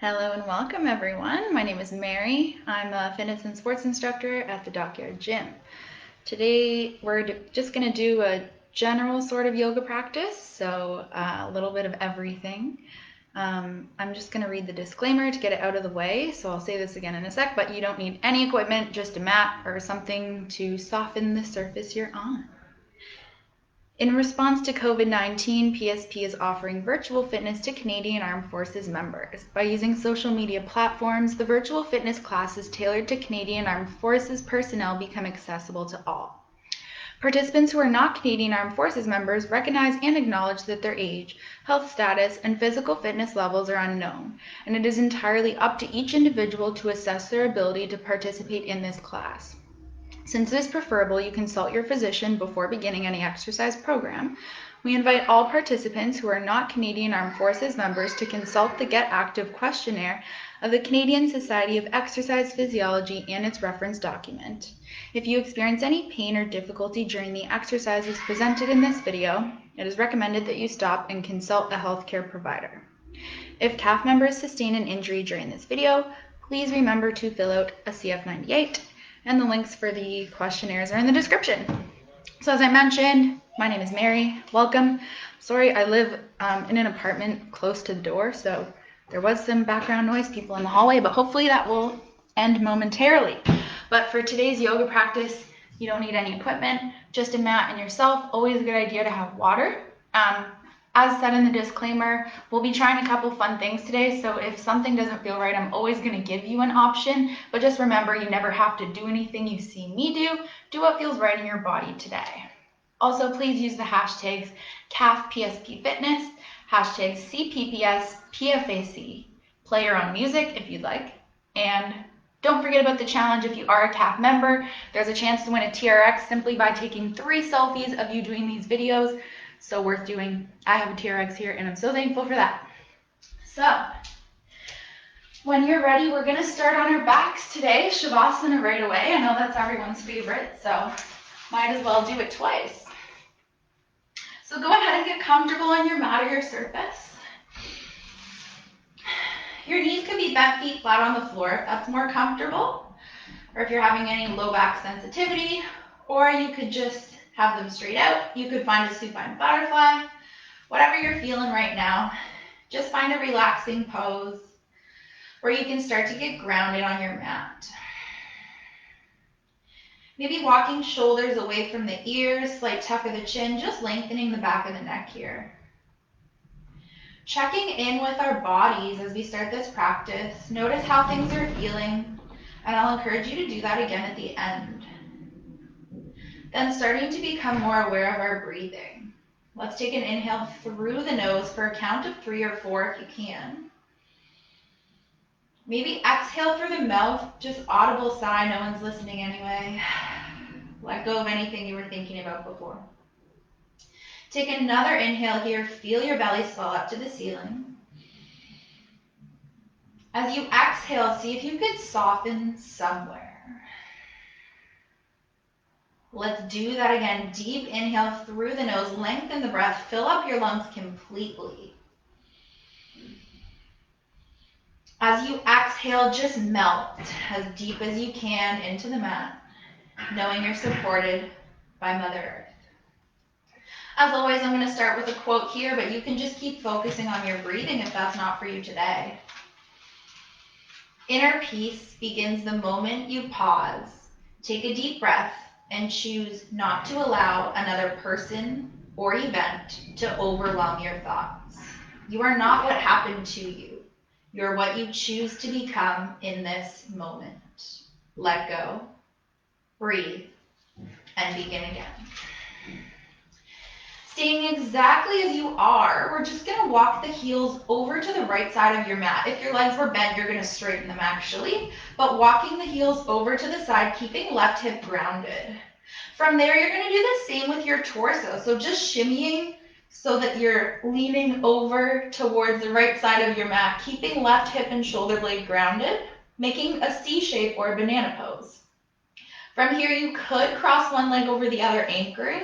Hello and welcome everyone. My name is Mary. I'm a fitness and sports instructor at the Dockyard Gym. Today we're just going to do a general sort of yoga practice, so a little bit of everything. I'm just going to read the disclaimer to get it out of the way, so I'll say this again in a sec, but you don't need any equipment, just a mat or something to soften the surface you're on. In response to COVID-19, PSP is offering virtual fitness to Canadian Armed Forces members. By using social media platforms, the virtual fitness classes tailored to Canadian Armed Forces personnel become accessible to all. Participants who are not Canadian Armed Forces members recognize and acknowledge that their age, health status, and physical fitness levels are unknown, and it is entirely up to each individual to assess their ability to participate in this class. Since it is preferable you consult your physician before beginning any exercise program, we invite all participants who are not Canadian Armed Forces members to consult the Get Active Questionnaire of the Canadian Society of Exercise Physiology and its reference document. If you experience any pain or difficulty during the exercises presented in this video, it is recommended that you stop and consult a healthcare provider. If CAF members sustain an injury during this video, please remember to fill out a CF98. And the links for the questionnaires are in the description. So as I mentioned, my name is Mary. Welcome. Sorry, I live in an apartment close to the door, so there was some background noise, people in the hallway, but hopefully that will end momentarily. But for today's yoga practice, you don't need any equipment, just a mat and yourself. Always a good idea to have water. As said in the disclaimer, we'll be trying a couple fun things today, so if something doesn't feel right, I'm always going to give you an option, but just remember you never have to do anything you see me do. Do what feels right in your body today. Also, please use the hashtags CAFPSPFitness, hashtags CPPSPFAC. Play your own music if you'd like, and don't forget about the challenge. If you are a CAF member, there's a chance to win a TRX simply by taking 3 selfies of you doing these videos. So worth doing. I have a TRX here and I'm so thankful for that. So when you're ready, we're going to start on our backs today. Shavasana right away. I know that's everyone's favorite, so might as well do it twice. So go ahead and get comfortable on your mat or your surface. Your knees could be bent, feet flat on the floor if that's more comfortable, or if you're having any low back sensitivity, or you could just have them straight out. You could find a supine butterfly. Whatever you're feeling right now, just find a relaxing pose where you can start to get grounded on your mat. Maybe walking shoulders away from the ears, slight tuck of the chin, just lengthening the back of the neck here. Checking in with our bodies as we start this practice. Notice how things are feeling, and I'll encourage you to do that again at the end. Then starting to become more aware of our breathing. Let's take an inhale through the nose for a count of 3 or 4 if you can. Maybe exhale through the mouth, just audible sigh, no one's listening anyway. Let go of anything you were thinking about before. Take another inhale here, feel your belly swell up to the ceiling. As you exhale, see if you could soften somewhere. Let's do that again. Deep inhale through the nose, lengthen the breath, fill up your lungs completely. As you exhale, just melt as deep as you can into the mat, knowing you're supported by Mother Earth. As always, I'm going to start with a quote here, but you can just keep focusing on your breathing if that's not for you today. Inner peace begins the moment you pause, take a deep breath, and choose not to allow another person or event to overwhelm your thoughts. You are not what happened to you. You're what you choose to become in this moment. Let go, breathe, and begin again. Staying exactly as you are, we're just going to walk the heels over to the right side of your mat. If your legs were bent, you're going to straighten them actually, but walking the heels over to the side, keeping left hip grounded. From there, you're going to do the same with your torso. So just shimmying so that you're leaning over towards the right side of your mat, keeping left hip and shoulder blade grounded, making a C shape or a banana pose. From here, you could cross one leg over the other, anchoring,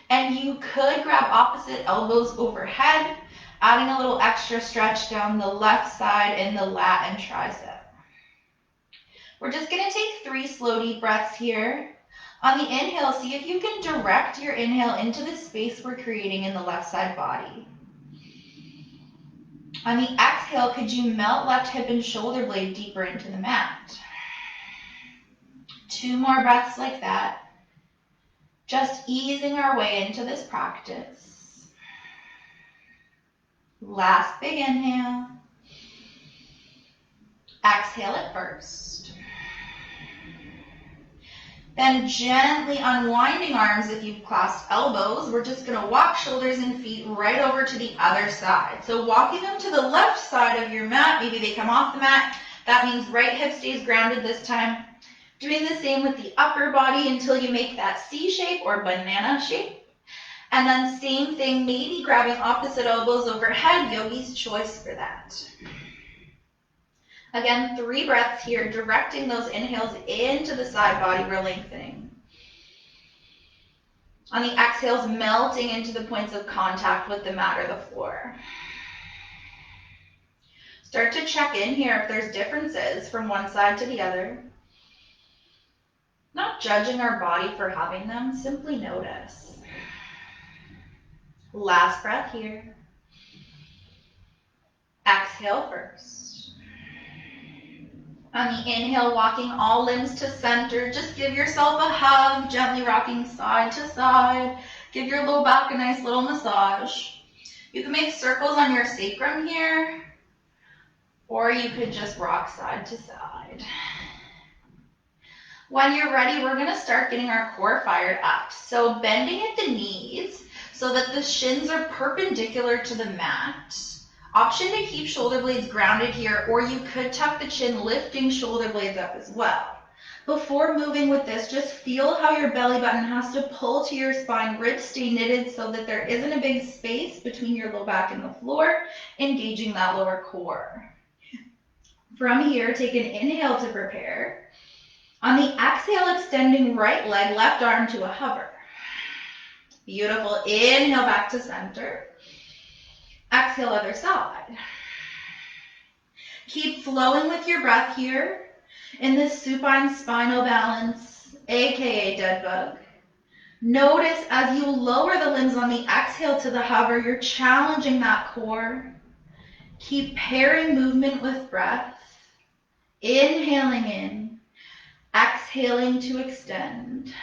and you could grab opposite elbows overhead Adding a little extra stretch down the left side in the lat and tricep. We're just going to take 3 slow deep breaths here. On the inhale, see if you can direct your inhale into the space we're creating in the left side body. On the exhale, could you melt left hip and shoulder blade deeper into the mat? 2 more breaths like that. Just easing our way into this practice. Last big inhale. Exhale it first. Then gently unwinding arms if you've clasped elbows. We're just going to walk shoulders and feet right over to the other side. So walking them to the left side of your mat. Maybe they come off the mat. That means right hip stays grounded this time. Doing the same with the upper body until you make that C shape or banana shape. And then same thing, maybe grabbing opposite elbows overhead, yogi's choice for that. Again, 3 breaths here, directing those inhales into the side body, we're lengthening. On the exhales, melting into the points of contact with the mat or the floor. Start to check in here if there's differences from one side to the other. Not judging our body for having them, simply notice. Last breath here. Exhale first. On the inhale, walking all limbs to center. Just give yourself a hug, gently rocking side to side. Give your low back a nice little massage. You can make circles on your sacrum here, or you could just rock side to side. When you're ready, we're going to start getting our core fired up. So bending at the knees so that the shins are perpendicular to the mat. Option to keep shoulder blades grounded here, or you could tuck the chin, lifting shoulder blades up as well. Before moving with this, just feel how your belly button has to pull to your spine, ribs stay knitted so that there isn't a big space between your low back and the floor, engaging that lower core. From here, take an inhale to prepare. On the exhale, extending right leg, left arm to a hover. Beautiful. Inhale back to center. Exhale, other side. Keep flowing with your breath here in this supine spinal balance, aka dead bug. Notice as you lower the limbs on the exhale to the hover, you're challenging that core. Keep pairing movement with breath. Inhaling in. Exhaling to extend.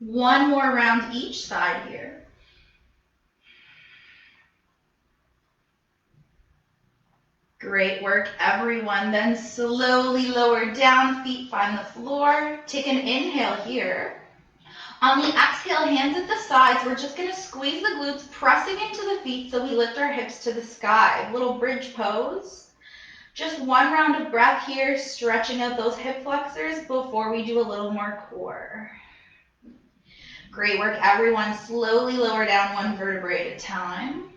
1 more round each side here. Great work, everyone. Then slowly lower down, feet find the floor. Take an inhale here. On the exhale, hands at the sides. We're just going to squeeze the glutes, pressing into the feet so we lift our hips to the sky. Little bridge pose. Just 1 round of breath here, stretching out those hip flexors before we do a little more core. Great work, everyone. Slowly lower down 1 vertebrae at a time.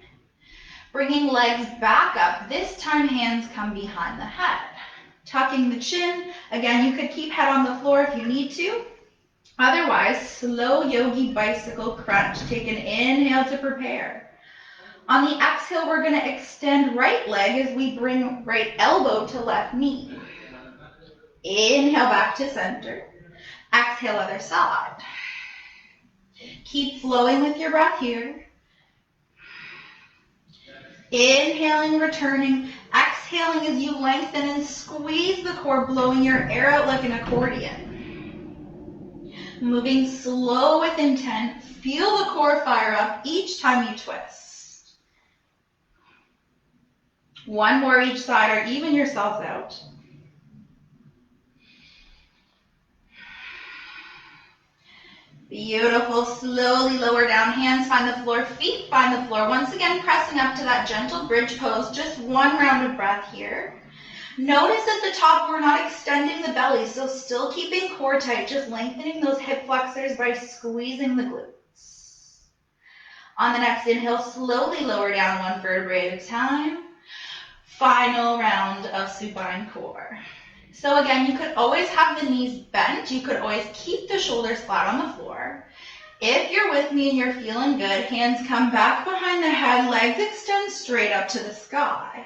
Bringing legs back up. This time, hands come behind the head. Tucking the chin. Again, you could keep head on the floor if you need to. Otherwise, slow yogi bicycle crunch. Take an inhale to prepare. On the exhale, we're going to extend right leg as we bring right elbow to left knee. Inhale back to center. Exhale, other side. Keep flowing with your breath here. Inhaling, returning. Exhaling as you lengthen and squeeze the core, blowing your air out like an accordion. Moving slow with intent. Feel the core fire up each time you twist. 1 more each side, or even yourselves out. Beautiful. Slowly lower down, hands find the floor, feet find the floor. Once again, pressing up to that gentle bridge pose. Just 1 round of breath here. Notice at the top, we're not extending the belly, so still keeping core tight, just lengthening those hip flexors by squeezing the glutes. On the next inhale, slowly lower down 1 vertebrae at a time. Final round of supine core. So again, you could always have the knees bent. You could always keep the shoulders flat on the floor. If you're with me and you're feeling good, hands come back behind the head, legs extend straight up to the sky.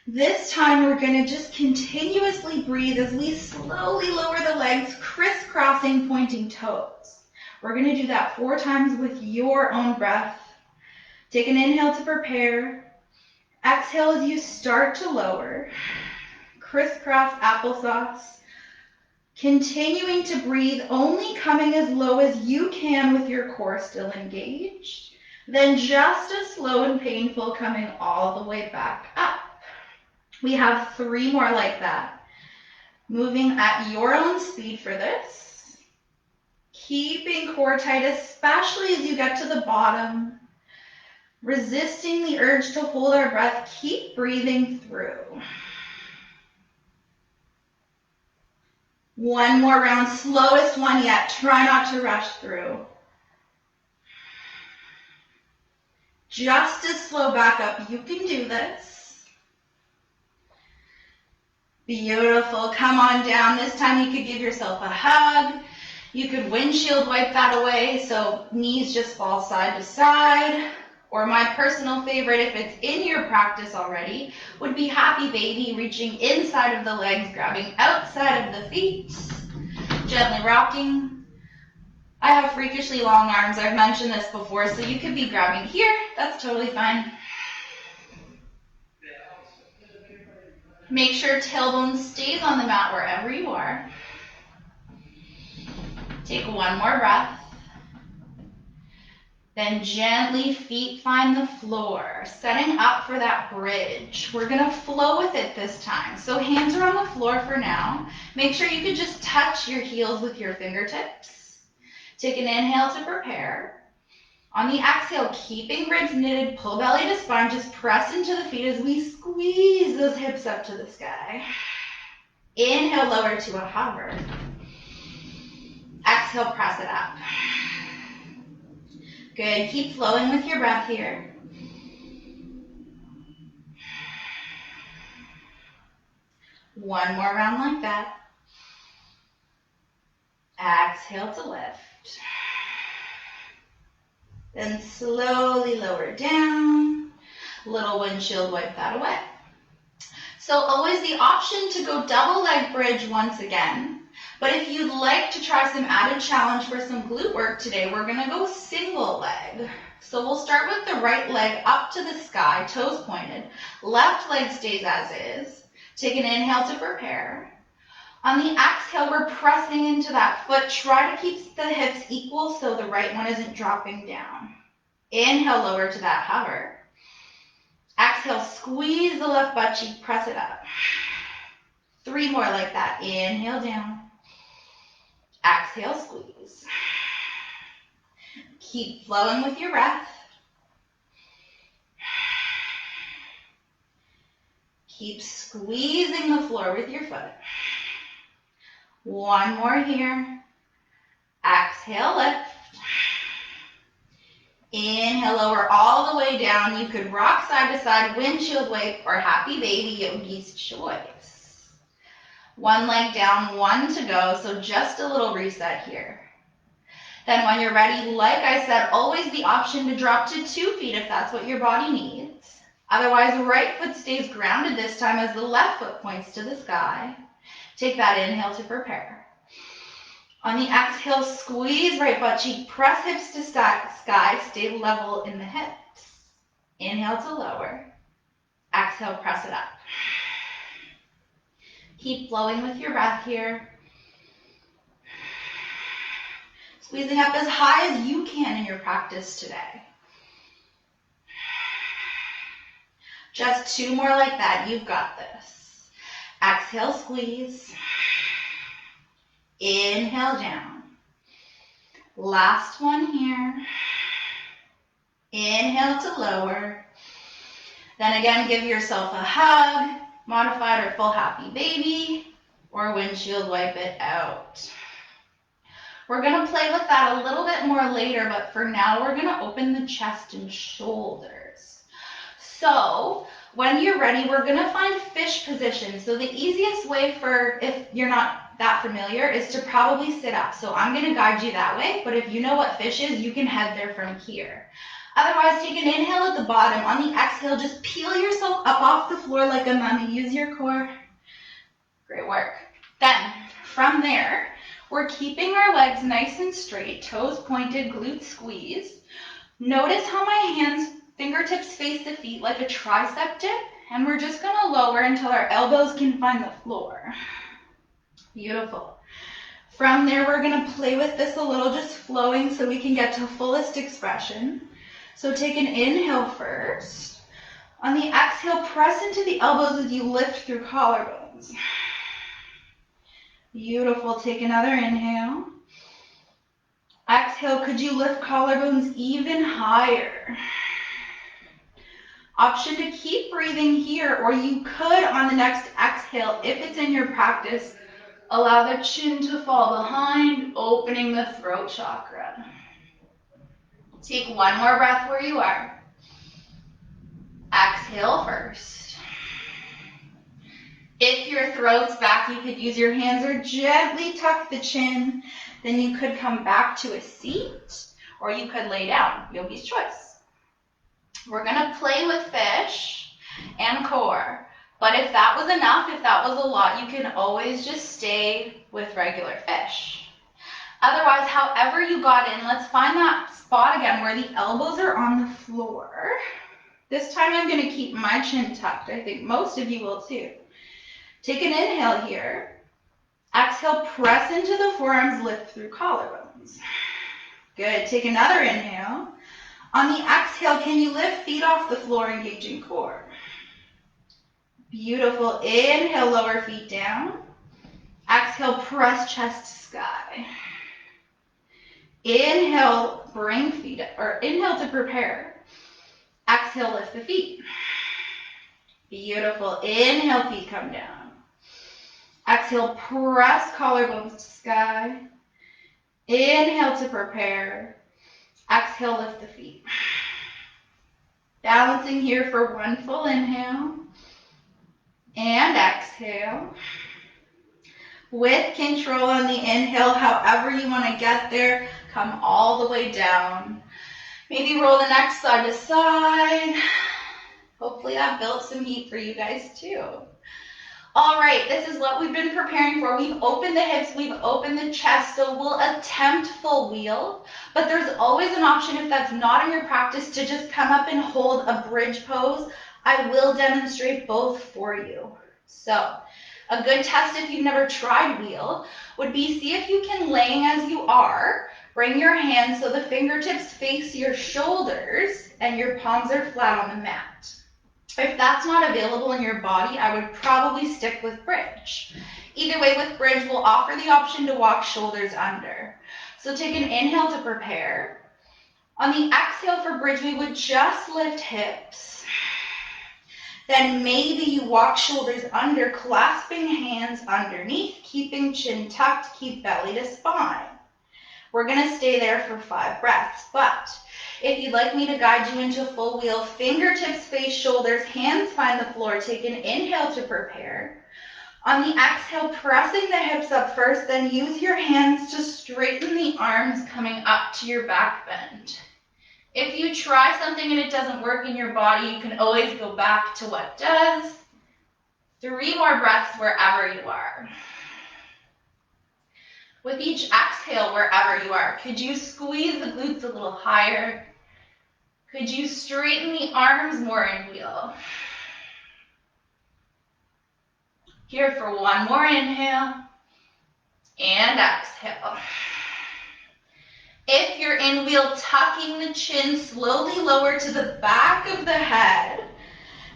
This time we're going to just continuously breathe as we slowly lower the legs, crisscrossing pointing toes. We're going to do that 4 times with your own breath. Take an inhale to prepare. Exhale as you start to lower. Crisscross applesauce. Continuing to breathe, only coming as low as you can with your core still engaged. Then just as slow and painful coming all the way back up. We have 3 more like that. Moving at your own speed for this. Keeping core tight, especially as you get to the bottom. Resisting the urge to hold our breath. Keep breathing through. 1 more round, slowest one yet. Try not to rush through. Just as slow back up. You can do this. Beautiful. Come on down. This time you could give yourself a hug. You could windshield wipe that away so knees just fall side to side. Or my personal favorite, if it's in your practice already, would be happy baby, reaching inside of the legs, grabbing outside of the feet, gently rocking. I have freakishly long arms. I've mentioned this before, so you could be grabbing here. That's totally fine. Make sure tailbone stays on the mat wherever you are. Take 1 more breath. Then gently feet find the floor, setting up for that bridge. We're gonna flow with it this time. So hands are on the floor for now. Make sure you can just touch your heels with your fingertips. Take an inhale to prepare. On the exhale, keeping ribs knitted, pull belly to spine, just press into the feet as we squeeze those hips up to the sky. Inhale, lower to a hover. Exhale, press it up. Good, keep flowing with your breath here. One more round like that. Exhale to lift. Then slowly lower down. Little windshield wipe that away. So always the option to go double leg bridge once again. But if you'd like to try some added challenge for some glute work today, we're going to go single leg. So we'll start with the right leg up to the sky, toes pointed. Left leg stays as is. Take an inhale to prepare. On the exhale, we're pressing into that foot. Try to keep the hips equal so the right one isn't dropping down. Inhale, lower to that hover. Exhale, squeeze the left butt cheek, press it up. 3 more like that. Inhale down. Exhale, squeeze. Keep flowing with your breath. Keep squeezing the floor with your foot. 1 more here. Exhale, lift. Inhale, lower all the way down. You could rock side to side, windshield wipe, or happy baby, yogi's choice. 1 leg down, 1 to go, so just a little reset here. Then when you're ready, like I said, always the option to drop to 2 feet if that's what your body needs. Otherwise, right foot stays grounded this time as the left foot points to the sky. Take that inhale to prepare. On the exhale, squeeze right butt cheek, press hips to sky, stay level in the hips. Inhale to lower. Exhale, press it up. Keep flowing with your breath here. Squeezing up as high as you can in your practice today. Just 2 more like that. You've got this. Exhale, squeeze. Inhale down. Last one here. Inhale to lower. Then again, give yourself a hug, modified or full happy baby, or windshield wipe it out. We're going to play with that a little bit more later, but for now we're going to open the chest and shoulders. So when you're ready, we're going to find fish position. So the easiest way for, if you're not that familiar is to probably sit up. So I'm going to guide you that way, but if you know what fish is, you can head there from here. Otherwise, take an inhale at the bottom. On the exhale, just peel yourself up off the floor like a mummy. Use your core. Great work. Then, from there, we're keeping our legs nice and straight, toes pointed, glutes squeezed. Notice how my hands, fingertips face the feet like a tricep dip, and we're just going to lower until our elbows can find the floor. Beautiful. From there, we're going to play with this a little, just flowing so we can get to fullest expression. So take an inhale first. On the exhale, press into the elbows as you lift through collarbones. Beautiful. Take another inhale. Exhale, could you lift collarbones even higher? Option to keep breathing here, or you could on the next exhale, if it's in your practice, allow the chin to fall behind, opening the throat chakra. Take one more breath where you are. Exhale first. If your throat's back, you could use your hands or gently tuck the chin. Then you could come back to a seat, or you could lay down, yogi's choice. We're going to play with fish and core. But if that was enough, if that was a lot, you can always just stay with regular fish. Otherwise, however you got in, let's find that spot again where the elbows are on the floor. This time I'm going to keep my chin tucked. I think most of you will too. Take an inhale here. Exhale, press into the forearms, lift through collarbones. Good. Take another inhale. On the exhale, can you lift feet off the floor, engaging core? Beautiful. Inhale, lower feet down. Exhale, press chest to sky. Inhale, bring feet, or inhale to prepare. Exhale, lift the feet. Beautiful. Inhale, feet come down. Exhale, press collarbones to sky. Inhale to prepare. Exhale, lift the feet. Balancing here for one full inhale. And exhale. With control on the inhale, however you want to get there, come all the way down. Maybe roll the neck side to side. Hopefully that built some heat for you guys too. All right, this is what we've been preparing for. We've opened the hips, we've opened the chest, so we'll attempt full wheel, but there's always an option if that's not in your practice to just come up and hold a bridge pose. I will demonstrate both for you. So a good test if you've never tried wheel would be see if you can, laying as you are, bring your hands so the fingertips face your shoulders and your palms are flat on the mat. If that's not available in your body, I would probably stick with bridge. Either way, with bridge, we'll offer the option to walk shoulders under. So take an inhale to prepare. On the exhale for bridge, we would just lift hips. Then maybe you walk shoulders under, clasping hands underneath, keeping chin tucked, keep belly to spine. We're going to stay there for 5 breaths, but if you'd like me to guide you into full wheel, fingertips face shoulders, hands find the floor. Take an inhale to prepare. On the exhale, pressing the hips up first, then use your hands to straighten the arms coming up to your back bend. If you try something and it doesn't work in your body, you can always go back to what does. 3 more breaths wherever you are. With each exhale, wherever you are, could you squeeze the glutes a little higher? Could you straighten the arms more in wheel? Here for one more inhale and exhale. If you're in wheel, tucking the chin slowly lower to the back of the head.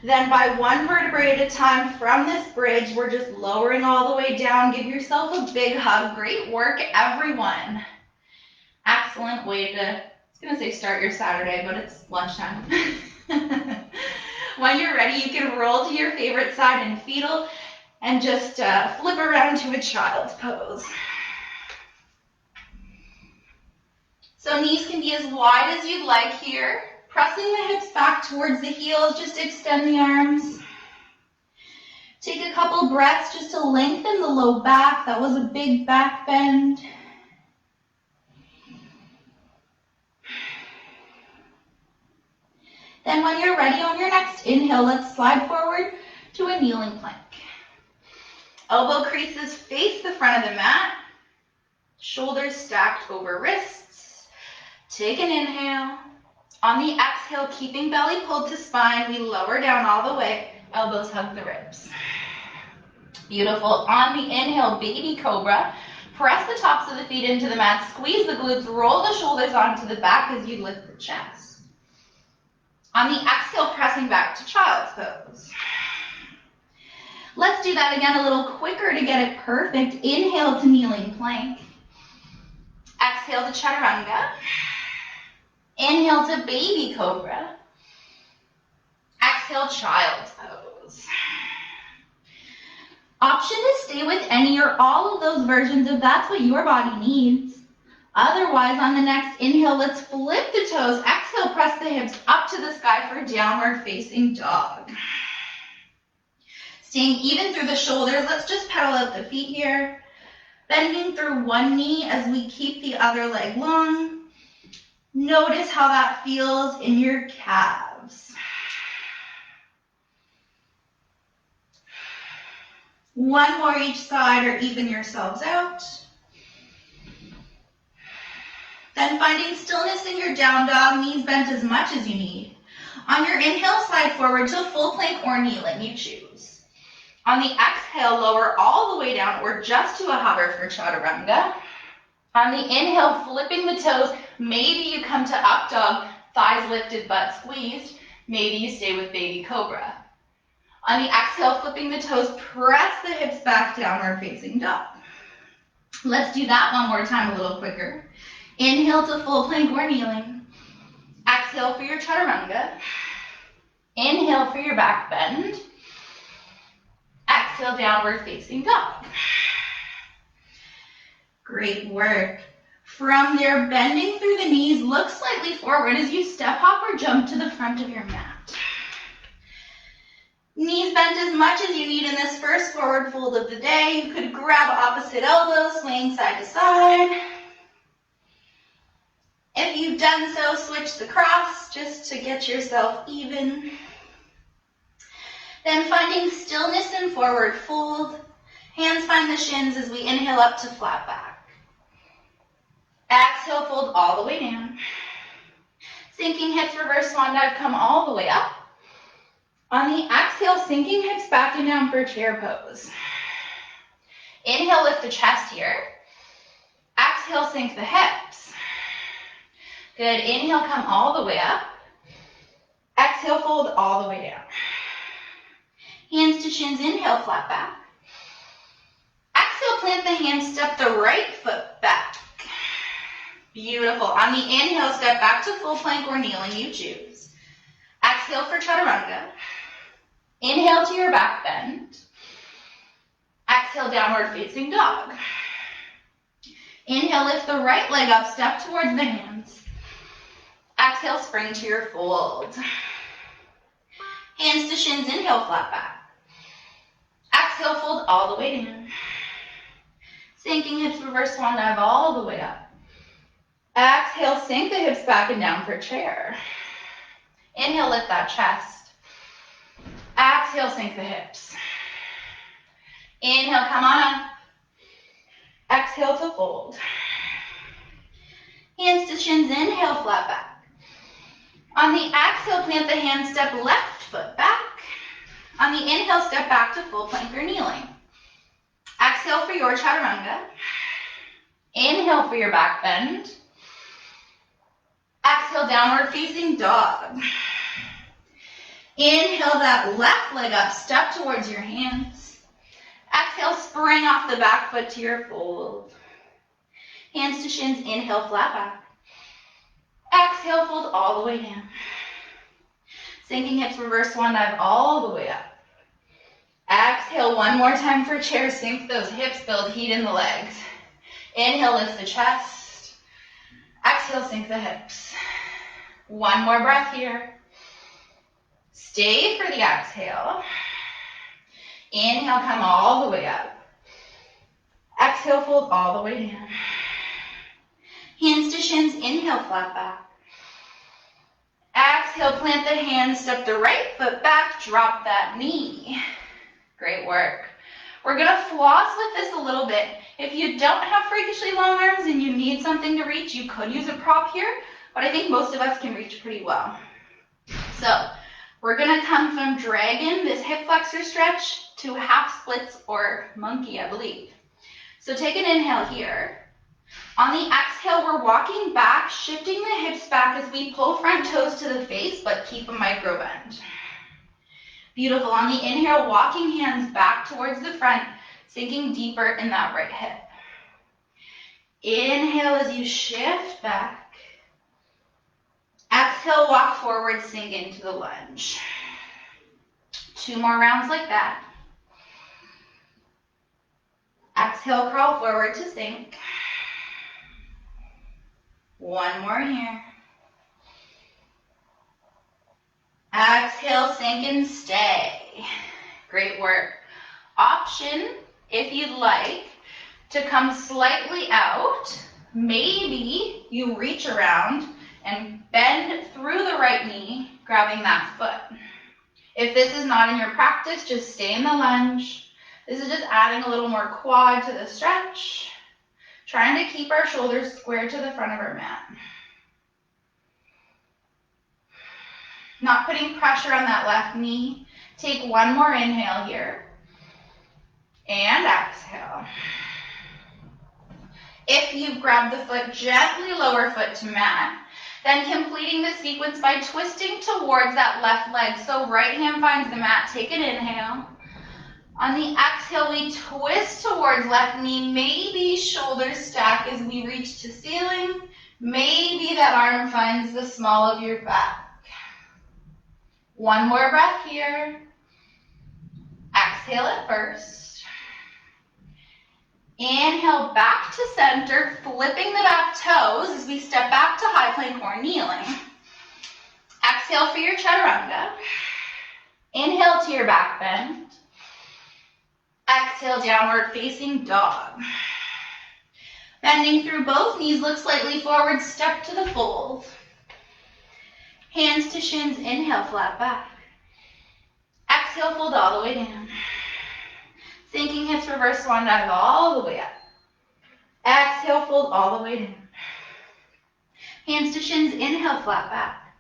Then by one vertebrae at a time from this bridge, we're just lowering all the way down. Give yourself a big hug. Great work, everyone. Excellent way to, I was going to say start your Saturday, but it's lunchtime. When you're ready, you can roll to your favorite side in fetal and just flip around to a child's pose. So knees can be as wide as you'd like here. Pressing the hips back towards the heels, just extend the arms. Take a couple breaths just to lengthen the low back. That was a big back bend. Then when you're ready on your next inhale, let's slide forward to a kneeling plank. Elbow creases face the front of the mat. Shoulders stacked over wrists. Take an inhale. On the exhale, keeping belly pulled to spine, we lower down all the way. Elbows hug the ribs. Beautiful. On the inhale, baby cobra. Press the tops of the feet into the mat. Squeeze the glutes. Roll the shoulders onto the back as you lift the chest. On the exhale, pressing back to child's pose. Let's do that again a little quicker to get it perfect. Inhale to kneeling plank. Exhale to chaturanga. Inhale to baby cobra. Exhale, child's pose. Option to stay with any or all of those versions if that's what your body needs. Otherwise, on the next inhale, let's flip the toes. Exhale, press the hips up to the sky for downward facing dog. Staying even through the shoulders, let's just pedal out the feet here. Bending through one knee as we keep the other leg long. Notice how that feels in your calves. One more each side or even yourselves out. Then finding stillness in your down dog, knees bent as much as you need. On your inhale, slide forward to full plank or kneeling, you choose. On the exhale, lower all the way down or just to a hover for chaturanga. On the inhale, flipping the toes, maybe you come to up dog, thighs lifted, butt squeezed. Maybe you stay with baby cobra. On the exhale, flipping the toes, press the hips back, downward facing dog. Let's do that one more time a little quicker. Inhale to full plank or kneeling. Exhale for your chaturanga. Inhale for your back bend. Exhale, downward facing dog. Great work. From there, bending through the knees, look slightly forward as you step hop or jump to the front of your mat. Knees bent as much as you need in this first forward fold of the day. You could grab opposite elbows, swaying side to side. If you've done so, switch the cross just to get yourself even. Then finding stillness in forward fold. Hands find the shins as we inhale up to flat back. Exhale, fold all the way down. Sinking hips, reverse swan dive, come all the way up. On the exhale, sinking hips back and down for chair pose. Inhale, lift the chest here. Exhale, sink the hips. Good. Inhale, come all the way up. Exhale, fold all the way down. Hands to shins, inhale, flat back. Exhale, plant the hands, step the right foot back. Beautiful. On the inhale, step back to full plank or kneeling, you choose. Exhale for chaturanga. Inhale to your back bend. Exhale, downward facing dog. Inhale, lift the right leg up, step towards the hands. Exhale, spring to your fold. Hands to shins, inhale, flat back. Exhale, fold all the way down. Sinking hips, reverse swan dive all the way up. Exhale, sink the hips back and down for chair. Inhale, lift that chest. Exhale, sink the hips. Inhale, come on up. Exhale to fold. Hands to shins, inhale, flat back. On the exhale, plant the hands, step left foot back. On the inhale, step back to full plank or kneeling. Exhale for your chaturanga. Inhale for your back bend. Exhale, downward facing dog. Inhale that left leg up, step towards your hands. Exhale, spring off the back foot to your fold. Hands to shins, inhale, flat back. Exhale, fold all the way down. Sinking hips, reverse swan dive all the way up. Exhale, one more time for chair, sink those hips, build heat in the legs. Inhale, lift the chest. Exhale, sink the hips. One more breath here. Stay for the exhale. Inhale, come all the way up. Exhale, fold all the way down. Hands to shins, inhale, flat back. Exhale, plant the hands, step the right foot back, drop that knee. Great work. We're gonna floss with this a little bit. If you don't have freakishly long arms and you need something to reach, you could use a prop here, but I think most of us can reach pretty well. So we're gonna come from dragon, this hip flexor stretch, to half splits or monkey, I believe. So take an inhale here. On the exhale, we're walking back, shifting the hips back as we pull front toes to the face, but keep a micro bend. Beautiful. On the inhale, walking hands back towards the front, sinking deeper in that right hip. Inhale as you shift back. Exhale, walk forward, sink into the lunge. 2 more rounds like that. Exhale, crawl forward to sink. 1 more here. Exhale, sink and stay. Great work. Option, if you'd like, to come slightly out. Maybe you reach around and bend through the right knee, grabbing that foot. If this is not in your practice, just stay in the lunge. This is just adding a little more quad to the stretch. Trying to keep our shoulders square to the front of our mat. Not putting pressure on that left knee. Take 1 more inhale here. And exhale. If you've grabbed the foot, gently lower foot to mat. Then completing the sequence by twisting towards that left leg. So right hand finds the mat. Take an inhale. On the exhale, we twist towards left knee. Maybe shoulders stack as we reach to ceiling. Maybe that arm finds the small of your back. 1 more breath here. Exhale it first. Inhale back to center, flipping the back toes as we step back to high plank or kneeling. Exhale for your chaturanga. Inhale to your back bend. Exhale, downward facing dog. Bending through both knees, look slightly forward, step to the fold. Hands to shins, inhale, flat back. Exhale, fold all the way down. Sinking hips, reverse swan dive all the way up. Exhale, fold all the way down. Hands to shins, inhale, flat back.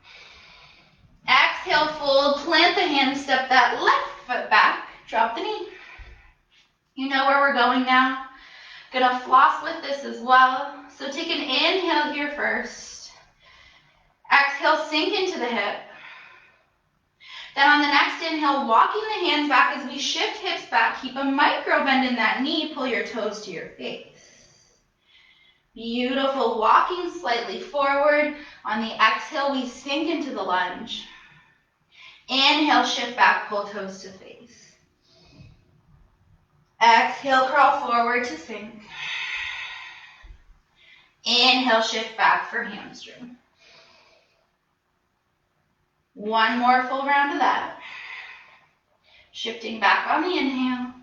Exhale, fold, plant the hands, step that left foot back, drop the knee. You know where we're going now. Gonna floss with this as well. So take an inhale here first. Exhale, sink into the hip. Then on the next inhale, walking the hands back as we shift hips back. Keep a micro bend in that knee. Pull your toes to your face. Beautiful. Walking slightly forward. On the exhale, we sink into the lunge. Inhale, shift back, pull toes to face. Exhale, crawl forward to sink. Inhale, shift back for hamstring. 1 more full round of that. Shifting back on the inhale.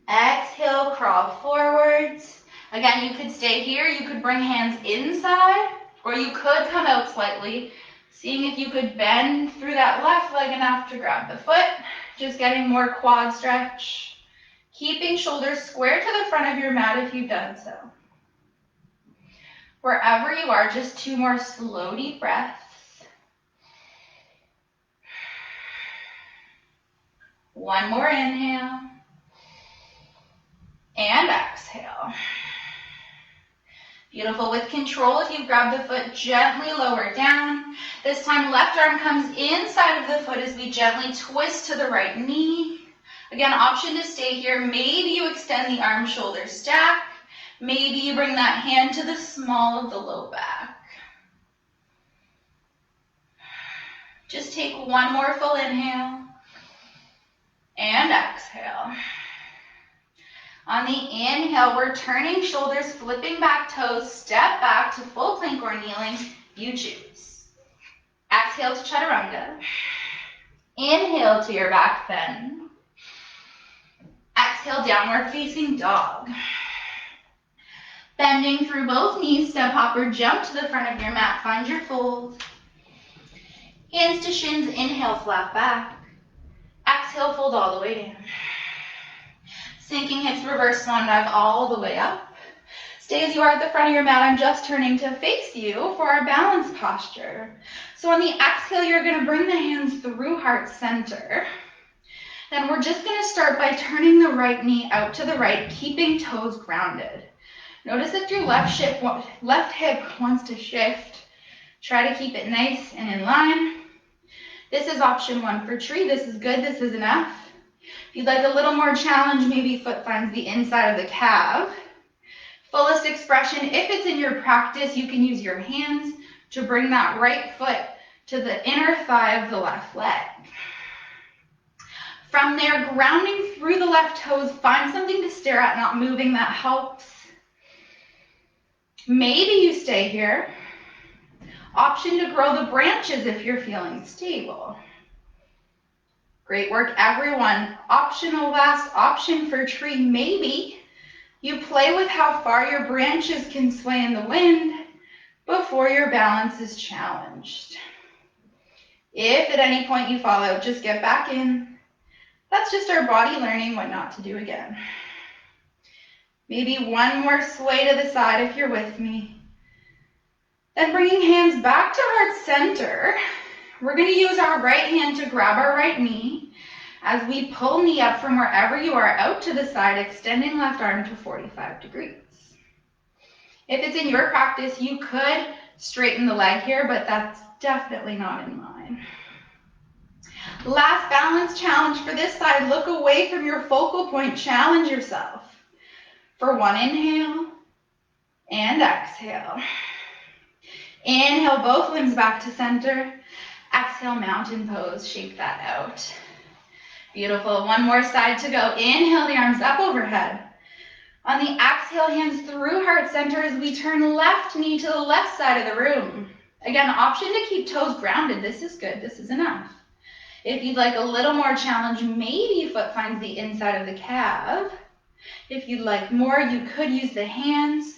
Exhale, crawl forwards. Again, you could stay here. You could bring hands inside, or you could come out slightly, seeing if you could bend through that left leg enough to grab the foot. Just getting more quad stretch. Keeping shoulders square to the front of your mat if you've done so. Wherever you are, just 2 more slow, deep breaths. One more inhale. And exhale. Beautiful. With control, if you grab the foot, gently lower down. This time, left arm comes inside of the foot as we gently twist to the right knee. Again, option to stay here. Maybe you extend the arm, shoulder stack. Maybe you bring that hand to the small of the low back. Just take 1 more full inhale. And exhale. On the inhale, we're turning shoulders, flipping back toes, step back to full plank or kneeling. You choose. Exhale to chaturanga. Inhale to your back bend. Exhale, downward facing dog. Bending through both knees, step hop or jump to the front of your mat. Find your fold. Hands to shins, inhale, flat back. Exhale, fold all the way down. Sinking hips, reverse swan dive all the way up. Stay as you are at the front of your mat. I'm just turning to face you for our balance posture. So on the exhale, you're going to bring the hands through heart center. Then we're just going to start by turning the right knee out to the right, keeping toes grounded. Notice if your left hip wants to shift. Try to keep it nice and in line. This is option 1 for tree. This is good. This is enough. If you'd like a little more challenge, maybe foot finds the inside of the calf. Fullest expression, if it's in your practice, you can use your hands to bring that right foot to the inner thigh of the left leg. From there, grounding through the left toes, find something to stare at, not moving, that helps. Maybe you stay here. Option to grow the branches if you're feeling stable. Great work, everyone. Optional last option for tree, maybe you play with how far your branches can sway in the wind before your balance is challenged. If at any point you fall out, just get back in. That's just our body learning what not to do again. Maybe one more sway to the side if you're with me. Then bringing hands back to heart center, we're going to use our right hand to grab our right knee as we pull knee up from wherever you are out to the side, extending left arm to 45 degrees. If it's in your practice, you could straighten the leg here, but that's definitely not in mine. Last balance challenge for this side, look away from your focal point, challenge yourself. For 1 inhale and exhale. Inhale, both limbs back to center. Exhale, mountain pose, shake that out. Beautiful, one more side to go. Inhale, the arms up overhead. On the exhale, hands through heart center as we turn left knee to the left side of the room. Again, option to keep toes grounded. This is good, this is enough. If you'd like a little more challenge, maybe foot finds the inside of the calf. If you'd like more, you could use the hands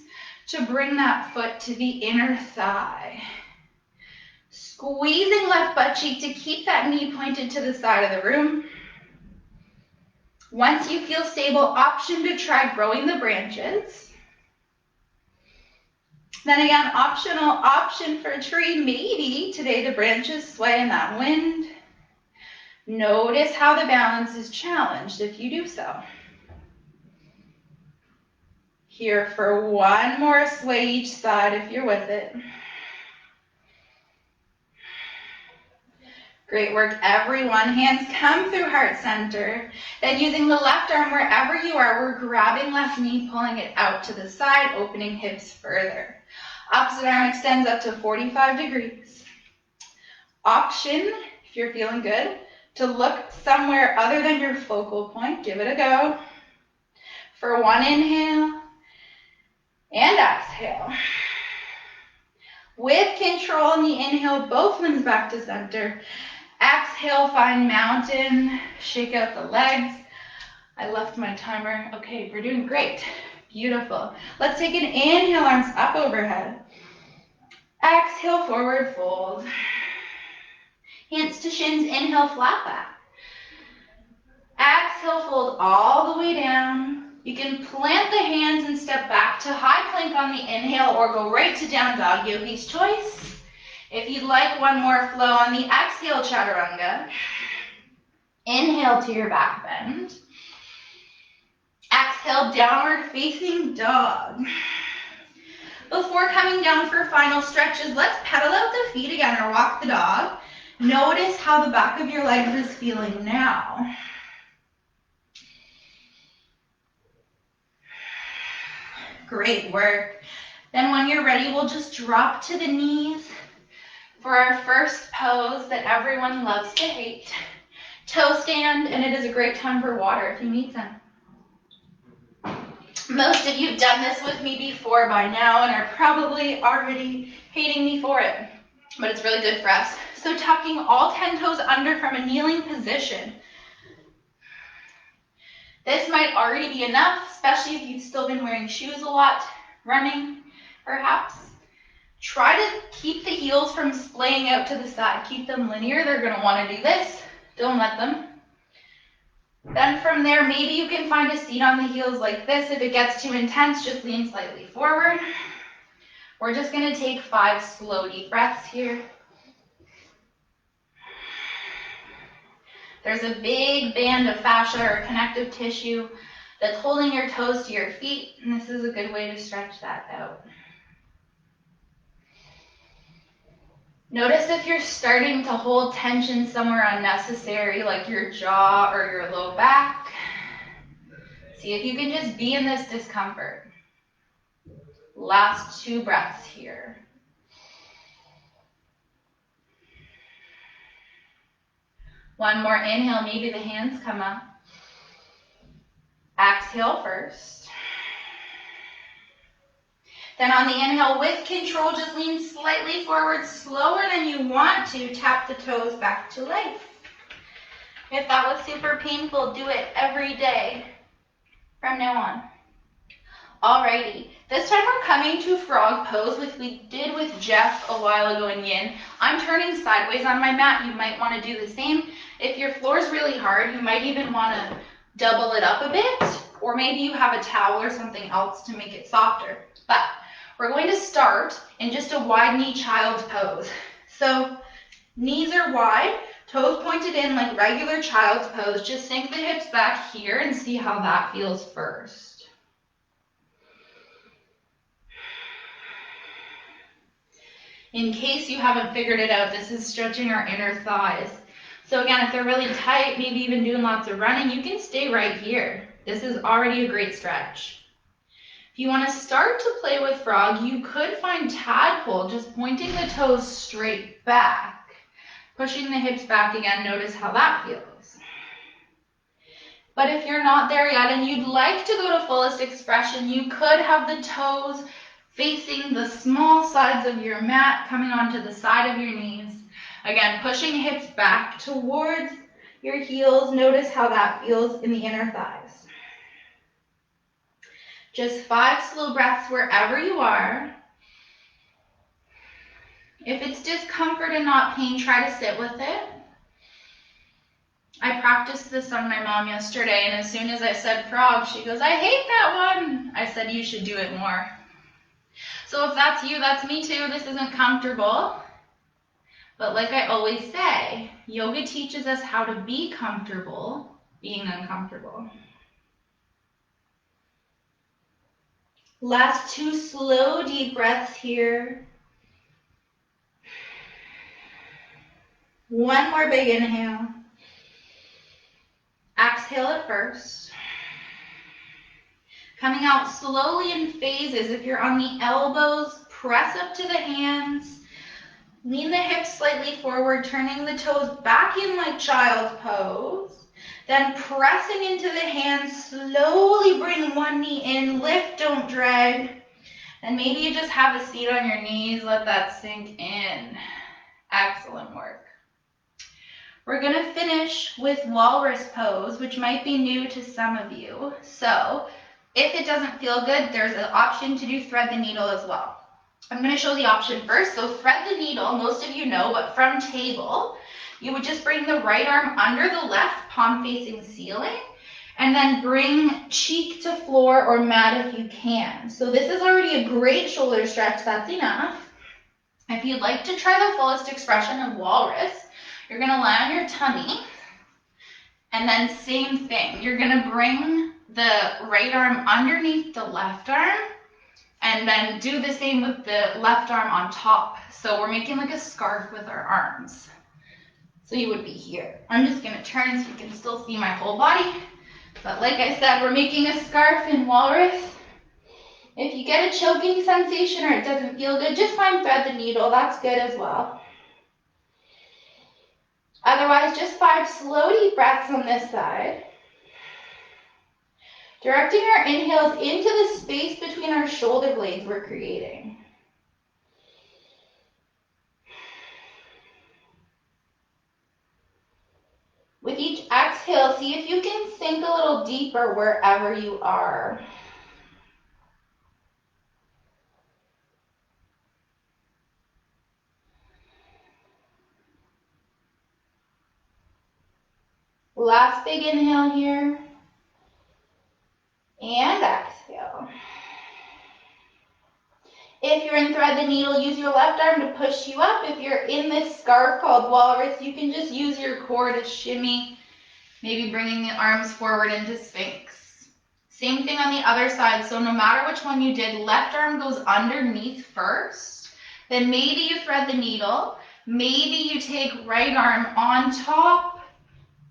to bring that foot to the inner thigh. Squeezing left butt cheek to keep that knee pointed to the side of the room. Once you feel stable, option to try growing the branches. Then again, optional option for a tree, maybe today the branches sway in that wind. Notice how the balance is challenged if you do so. Here for one more sway each side if you're with it. Great work, everyone. Hands come through heart center. Then using the left arm wherever you are, we're grabbing left knee, pulling it out to the side, opening hips further. Opposite arm extends up to 45 degrees. Option, if you're feeling good, to look somewhere other than your focal point. Give it a go. For 1 inhale and exhale. With control in the inhale, both limbs back to center. Exhale, find mountain, shake out the legs. I left my timer. Okay, we're doing great. Beautiful. Let's take an inhale, arms up overhead. Exhale, forward fold. Hands to shins, inhale, flat back. Exhale, fold all the way down. You can plant the hands and step back to high plank on the inhale or go right to down dog, yogi's choice. If you'd like one more flow on the exhale, chaturanga. Inhale to your back bend. Exhale, downward facing dog. Before coming down for final stretches, let's pedal out the feet again or walk the dog. Notice how the back of your legs is feeling now. Great work. Then when you're ready, we'll just drop to the knees for our first pose that everyone loves to hate. Toe stand, and it is a great time for water if you need some. Most of you have done this with me before by now and are probably already hating me for it. but it's really good for us. So tucking all 10 toes under from a kneeling position. This might already be enough, especially if you've still been wearing shoes a lot, running perhaps. Try to keep the heels from splaying out to the side. Keep them linear. They're going to want to do this. Don't let them. Then from there, maybe you can find a seat on the heels like this. If it gets too intense, just lean slightly forward. We're just going to take 5 slow, deep breaths here. There's a big band of fascia or connective tissue that's holding your toes to your feet, and this is a good way to stretch that out. Notice if you're starting to hold tension somewhere unnecessary, like your jaw or your low back. See if you can just be in this discomfort. Last 2 breaths here. One more inhale, maybe the hands come up. Exhale first. Then on the inhale, with control, just lean slightly forward, slower than you want to. Tap the toes back to life. If that was super painful, do it every day from now on. Alrighty, this time we're coming to frog pose, which we did with Jeff a while ago in yin. I'm turning sideways on my mat. You might want to do the same. If your floor is really hard, you might even want to double it up a bit, or maybe you have a towel or something else to make it softer. But we're going to start in just a wide knee child's pose. So knees are wide, toes pointed in like regular child's pose. Just sink the hips back here and see how that feels first. In case you haven't figured it out, this is stretching our inner thighs. So again, if they're really tight, maybe even doing lots of running, you can stay right here. This is already a great stretch. If you want to start to play with frog, you could find tadpole, just pointing the toes straight back, pushing the hips back again. Notice how that feels. But if you're not there yet and you'd like to go to fullest expression, you could have the toes facing the small sides of your mat, coming onto the side of your knees. Again, pushing hips back towards your heels. Notice how that feels in the inner thighs. Just 5 slow breaths wherever you are. If it's discomfort and not pain, try to sit with it. I practiced this on my mom yesterday, and as soon as I said frog, she goes, "I hate that one." I said, "You should do it more." So if that's you, that's me too. This isn't comfortable. But like I always say, yoga teaches us how to be comfortable being uncomfortable. Last 2 slow, deep breaths here. One more big inhale. Exhale at first. Coming out slowly in phases. If you're on the elbows, press up to the hands. Lean the hips slightly forward, turning the toes back in like child's pose. Then pressing into the hands, slowly bring one knee in, lift, don't drag. And maybe you just have a seat on your knees, let that sink in. Excellent work. We're gonna finish with Walrus Pose, which might be new to some of you. So if it doesn't feel good, there's an option to do thread the needle as well. I'm going to show the option first. So thread the needle, most of you know, but from table, you would just bring the right arm under the left, palm facing ceiling, and then bring cheek to floor or mat if you can. So this is already a great shoulder stretch. That's enough. If you'd like to try the fullest expression of walrus, you're going to lie on your tummy, and then same thing. You're going to bring the right arm underneath the left arm, and then do the same with the left arm on top. So we're making like a scarf with our arms. So you would be here. I'm just going to turn so you can still see my whole body. But like I said, we're making a scarf in walrus. If you get a choking sensation or it doesn't feel good, just find thread the needle. That's good as well. Otherwise, just 5 slow deep breaths on this side. Directing our inhales into the space between our shoulder blades we're creating. With each exhale, see if you can sink a little deeper wherever you are. Last big inhale here. And exhale. If you're in thread the needle, use your left arm to push you up. If you're in this scarf called Walrus, you can just use your core to shimmy, maybe bringing the arms forward into Sphinx. Same thing on the other side, so no matter which one you did, left arm goes underneath first, then maybe you thread the needle, maybe you take right arm on top,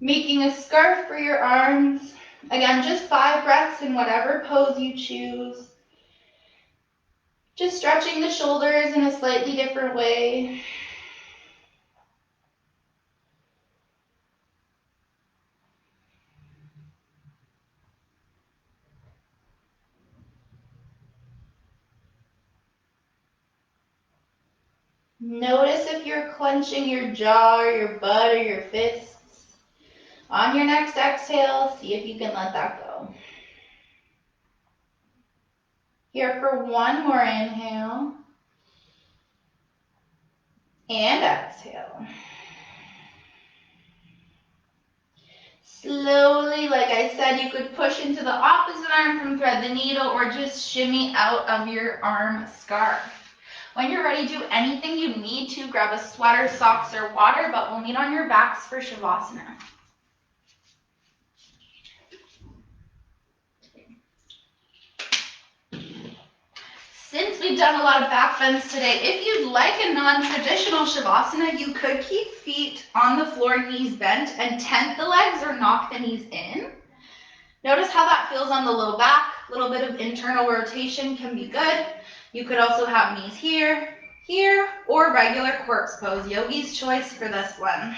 making a scarf for your arms. Again, just 5 breaths in whatever pose you choose. Just stretching the shoulders in a slightly different way. Notice if you're clenching your jaw or your butt or your fists. On your next exhale, see if you can let that go. Here for one more inhale. And exhale. Slowly, like I said, you could push into the opposite arm from thread the needle or just shimmy out of your arm scarf. When you're ready, do anything you need to. Grab a sweater, socks, or water, but we'll meet on your backs for Shavasana. Since we've done a lot of back bends today, if you'd like a non-traditional Shavasana, you could keep feet on the floor, knees bent, and tent the legs or knock the knees in. Notice how that feels on the low back. A little bit of internal rotation can be good. You could also have knees here, here, or regular corpse pose. Yogi's choice for this one.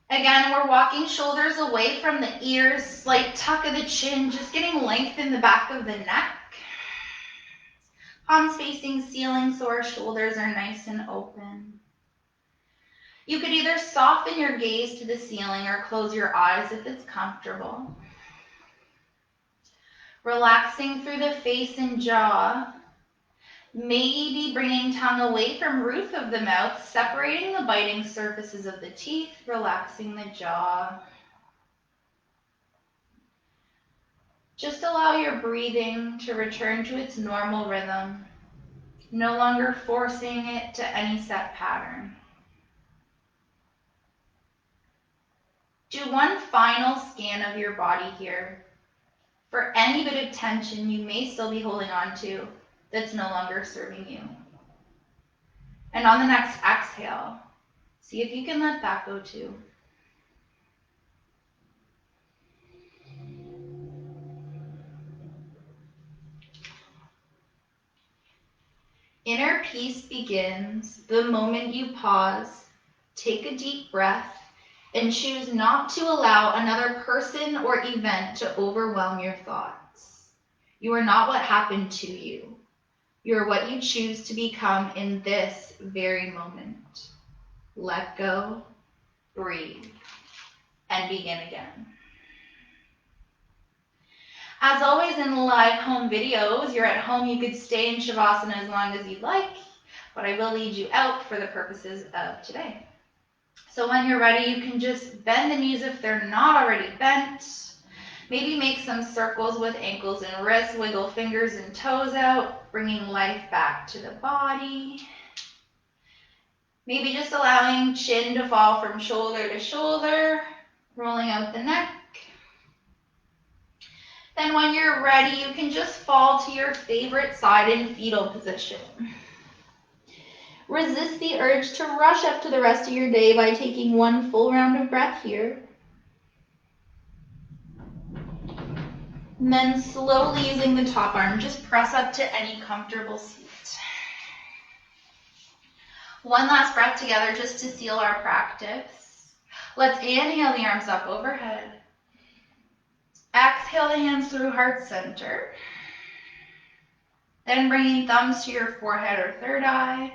Again, we're walking shoulders away from the ears, slight tuck of the chin, just getting length in the back of the neck. Palms facing ceiling so our shoulders are nice and open. You could either soften your gaze to the ceiling or close your eyes if it's comfortable. Relaxing through the face and jaw. Maybe bringing tongue away from roof of the mouth, separating the biting surfaces of the teeth, relaxing the jaw. Just allow your breathing to return to its normal rhythm, no longer forcing it to any set pattern. Do one final scan of your body here for any bit of tension you may still be holding on to that's no longer serving you. And on the next exhale, see if you can let that go too. Inner peace begins the moment you pause, take a deep breath, and choose not to allow another person or event to overwhelm your thoughts. You are not what happened to you. You are what you choose to become in this very moment. Let go, breathe, and begin again. As always in live home videos, you're at home, you could stay in Shavasana as long as you'd like, but I will lead you out for the purposes of today. So when you're ready, you can just bend the knees if they're not already bent. Maybe make some circles with ankles and wrists, wiggle fingers and toes out, bringing life back to the body. Maybe just allowing chin to fall from shoulder to shoulder, rolling out the neck. Then when you're ready, you can just fall to your favorite side in fetal position. Resist the urge to rush up to the rest of your day by taking one full round of breath here. And then slowly using the top arm, just press up to any comfortable seat. One last breath together just to seal our practice. Let's inhale the arms up overhead. Exhale the hands through heart center. Then bringing thumbs to your forehead or third eye.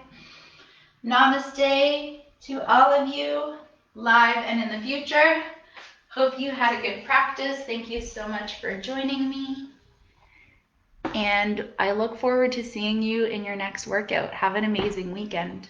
Namaste, To all of you, live and in the future, hope you had a good practice. Thank you so much for joining me. And I look forward to seeing you in your next workout. Have an amazing weekend.